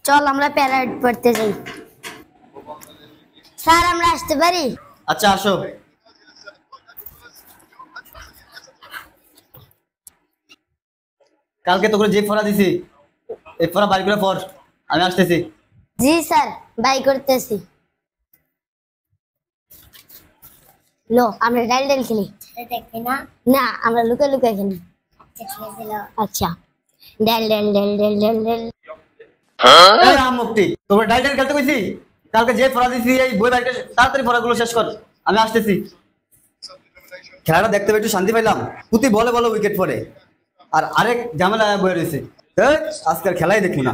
চল আমরা প্যারাড পড়তে যাই। স্যার আমরা আসতে পারি? আচ্ছা আসো। কালকে তোকে যে পড়া দিছি এই পড়া বাড়ি করে পড়, আমি আসতেছি। জি স্যার, বাই করতেছি। লো আমরা ডাল ডাল খেলি। দেখি না না, আমরা লুকা লুকা খেলি। আচ্ছা ডাল ডাল ডাল ডাল ডাল ডাল। এই মুক্তি তোমরা ডাইটার খেলতে কইছি? কালকে যে পড়া দিছি এই বই বাইরে তাড়াতাড়ি পড়াগুলো শেষ কর, আমি আসতেছি। খেলাটা দেখতে একটু শান্তি পাইলাম। প্রতি বলে বলে উইকেট পড়ে, আর আরেক ঝামেলা বয়ে রয়েছে। আজকাল খেলাই দেখবো না,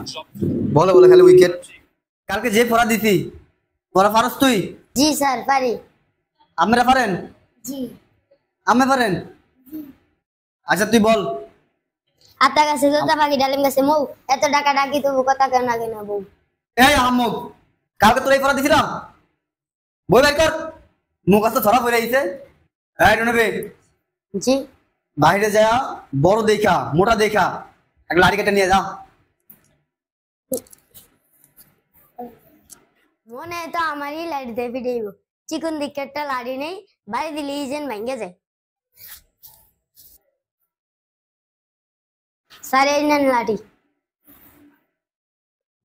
বলে বলে খালি উইকেট। কালকে যে পড়া দিছি পড়া পারস তুই? জি স্যার পারি। আমরা পারেন? জি। আমি পারেন? আচ্ছা তুই বল। আতা গাছে তোতা পাখি ডালিম গাছে মৌ, এত টাকা ডাকি তবু কথা কেন আগে না বউ। এই আহমদ, কালকে তোর এই পড়া দিছিলাম, বই বের কর। মুখ আসতে ধরা পড়ে আইছে। এই রনবে, জি। বাইরে যা, বড় দেখা মোটা দেখা এক লাড়ি কেটে নিয়ে যা। মনে তো আমারই লাড়ি দিয়ে ফিটাইব, চিকন দিকে একটা লাড়ি নেই, বাড়ি দিলে যেন ভেঙে যায়। স্যার এই নেন লাড়ি।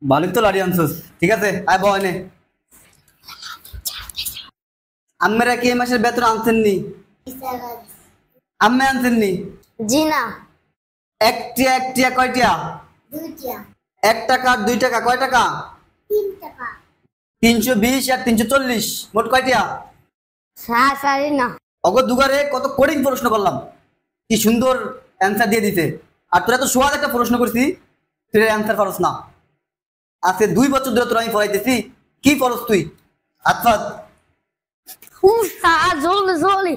বালিক তো লাড়ি আনছিস, ঠিক আছে আয় বয় নে। আমরা কি এই মাসের বেতন আনছেননি? আম্মে আনছেননি? জি না। একটিয়া একটিয়া কয়টিয়া? দুইটা। 1 টাকা আর 2 টাকা কয় টাকা? 3 টাকা। 320 আর 340 মোট কয়টিয়া? স্যার পারি না। অগো দুগারে কত কঠিন প্রশ্ন করলাম, কি সুন্দর অ্যান্সার দিয়ে দিতে। আর তোরা তো সোয়াদ একটা প্রশ্ন করছি, তুই অ্যান্সার পারস না। আজকে 2 বছর ধরে তোরা আমি পড়াইতেছি, কি পড়স তুই? আচ্ছা স্যার জলদি জলদি।